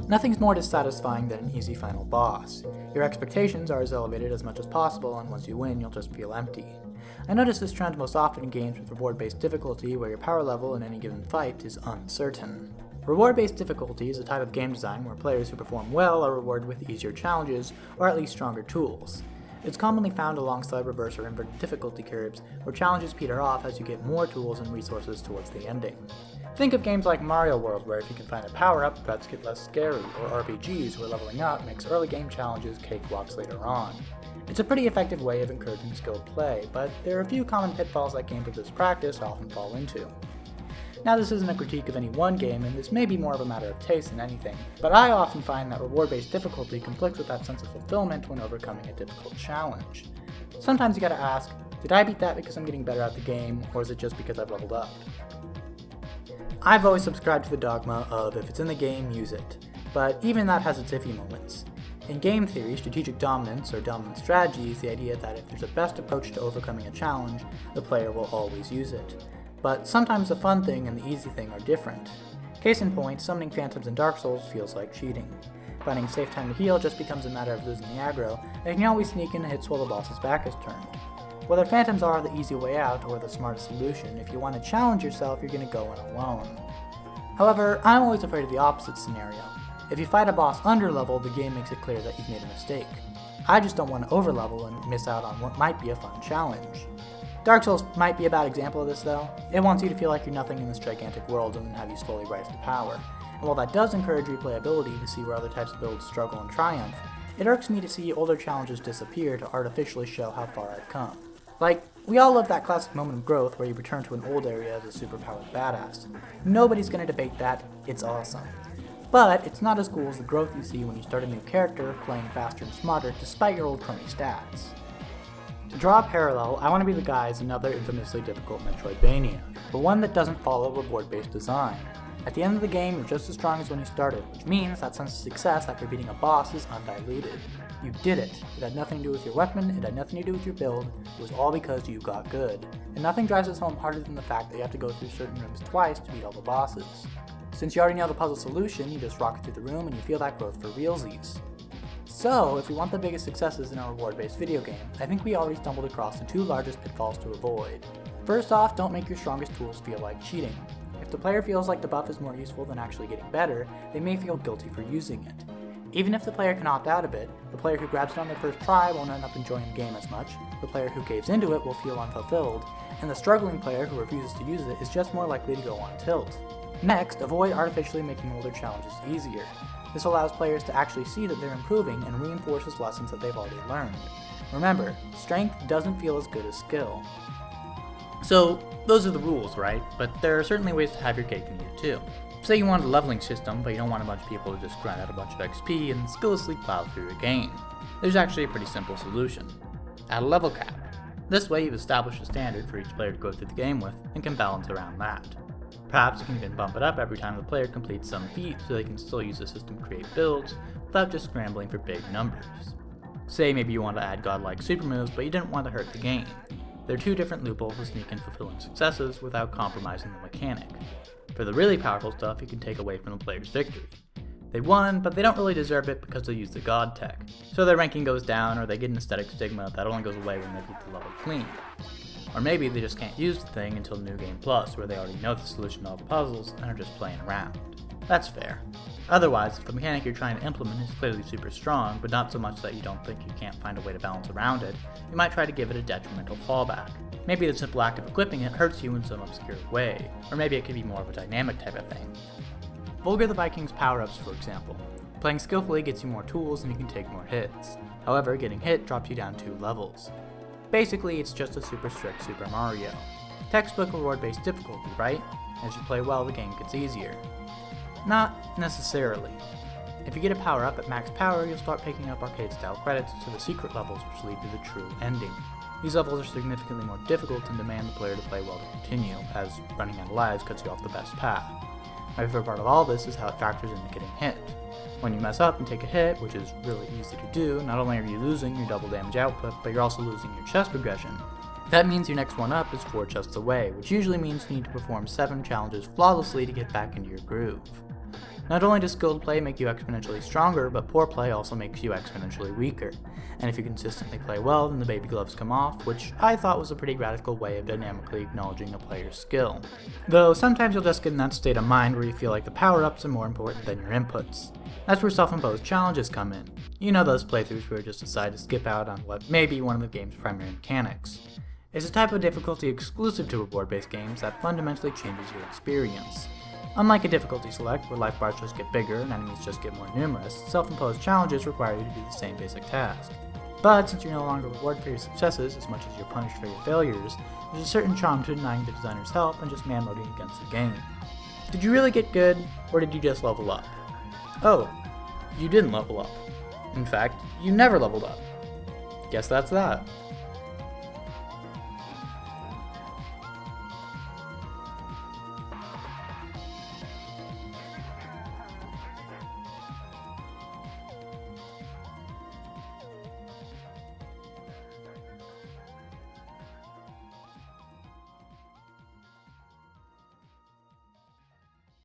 Nothing's more dissatisfying than an easy final boss. Your expectations are as elevated as much as possible, and once you win, you'll just feel empty. I notice this trend most often in games with reward-based difficulty where your power level in any given fight is uncertain. Reward-based difficulty is a type of game design where players who perform well are rewarded with easier challenges, or at least stronger tools. It's commonly found alongside reverse or inverted difficulty curves, where challenges peter off as you get more tools and resources towards the ending. Think of games like Mario World, where if you can find a power-up, threats get less scary, or RPGs where leveling up makes early game challenges cakewalks later on. It's a pretty effective way of encouraging skilled play, but there are a few common pitfalls that games with this practice often fall into. Now, this isn't a critique of any one game, and this may be more of a matter of taste than anything, but I often find that reward-based difficulty conflicts with that sense of fulfillment when overcoming a difficult challenge. Sometimes you gotta ask, did I beat that because I'm getting better at the game, or is it just because I've leveled up? I've always subscribed to the dogma of if it's in the game, use it, but even that has its iffy moments. In game theory, strategic dominance, or dominant strategy, is the idea that if there's a best approach to overcoming a challenge, the player will always use it. But sometimes the fun thing and the easy thing are different. Case in point, summoning phantoms in Dark Souls feels like cheating. Finding a safe time to heal just becomes a matter of losing the aggro, and you can always sneak in and hits while the boss's back is turned. Whether phantoms are the easy way out or the smartest solution, if you want to challenge yourself, you're going to go in alone. However, I'm always afraid of the opposite scenario. If you fight a boss underlevel, the game makes it clear that you've made a mistake. I just don't want to overlevel and miss out on what might be a fun challenge. Dark Souls might be a bad example of this though. It wants you to feel like you're nothing in this gigantic world and then have you slowly rise to power. And while that does encourage replayability to see where other types of builds struggle and triumph, it irks me to see older challenges disappear to artificially show how far I've come. Like, we all love that classic moment of growth where you return to an old area as a superpowered badass. Nobody's gonna debate that, it's awesome. But it's not as cool as the growth you see when you start a new character, playing faster and smarter despite your old crummy stats. To draw a parallel, I want to be the guy as another infamously difficult Metroidvania, but one that doesn't follow reward-based design. At the end of the game, you're just as strong as when you started, which means that sense of success after beating a boss is undiluted. You did it. It had nothing to do with your weapon, it had nothing to do with your build, it was all because you got good. And nothing drives us home harder than the fact that you have to go through certain rooms twice to beat all the bosses. Since you already know the puzzle solution, you just rocket through the room and you feel that growth for realsies. So, if we want the biggest successes in a reward-based video game, I think we already stumbled across the two largest pitfalls to avoid. First off, don't make your strongest tools feel like cheating. If the player feels like the buff is more useful than actually getting better, they may feel guilty for using it. Even if the player can opt out of it, the player who grabs it on their first try won't end up enjoying the game as much, the player who caves into it will feel unfulfilled, and the struggling player who refuses to use it is just more likely to go on tilt. Next, avoid artificially making older challenges easier. This allows players to actually see that they're improving and reinforces lessons that they've already learned. Remember, strength doesn't feel as good as skill. So, those are the rules, right? But there are certainly ways to have your cake and eat it too. Say you want a leveling system, but you don't want a bunch of people to just grind out a bunch of XP and skilllessly plow through your game. There's actually a pretty simple solution. Add a level cap. This way you've established a standard for each player to go through the game with, and can balance around that. Perhaps you can even bump it up every time the player completes some feat so they can still use the system to create builds without just scrambling for big numbers. Say maybe you want to add godlike super moves, but you didn't want to hurt the game. There are two different loopholes to sneak in fulfilling successes without compromising the mechanic. For the really powerful stuff, you can take away from the player's victory. They won, but they don't really deserve it because they used the god tech, so their ranking goes down or they get an aesthetic stigma that only goes away when they beat the level clean. Or maybe they just can't use the thing until New Game Plus, where they already know the solution to all the puzzles and are just playing around. That's fair. Otherwise, if the mechanic you're trying to implement is clearly super strong, but not so much that you don't think you can't find a way to balance around it, you might try to give it a detrimental fallback. Maybe the simple act of equipping it hurts you in some obscure way, or maybe it could be more of a dynamic type of thing. Volgarr the Viking's power-ups, for example. Playing skillfully gets you more tools and you can take more hits. However, getting hit drops you down 2 levels. Basically, it's just a super strict Super Mario. Textbook reward-based difficulty, right? As you play well, the game gets easier. Not necessarily. If you get a power-up at max power, you'll start picking up arcade-style credits to the secret levels which lead to the true ending. These levels are significantly more difficult and demand the player to play well to continue, as running out of lives cuts you off the best path. My favorite part of all this is how it factors into getting hit. When you mess up and take a hit, which is really easy to do, not only are you losing your double damage output, but you're also losing your chest progression. That means your next one up is 4 chests away, which usually means you need to perform 7 challenges flawlessly to get back into your groove. Not only does skilled play make you exponentially stronger, but poor play also makes you exponentially weaker. And if you consistently play well, then the baby gloves come off, which I thought was a pretty radical way of dynamically acknowledging a player's skill. Though sometimes you'll just get in that state of mind where you feel like the power-ups are more important than your inputs. That's where self-imposed challenges come in. You know those playthroughs where you just decide to skip out on what may be one of the game's primary mechanics. It's a type of difficulty exclusive to reward-based games that fundamentally changes your experience. Unlike a difficulty select where life bars just get bigger and enemies just get more numerous, self-imposed challenges require you to do the same basic task. But since you're no longer rewarded for your successes as much as you're punished for your failures, there's a certain charm to denying the designer's help and just man-moding against the game. Did you really get good, or did you just level up? Oh, you didn't level up. In fact, you never leveled up. Guess that's that.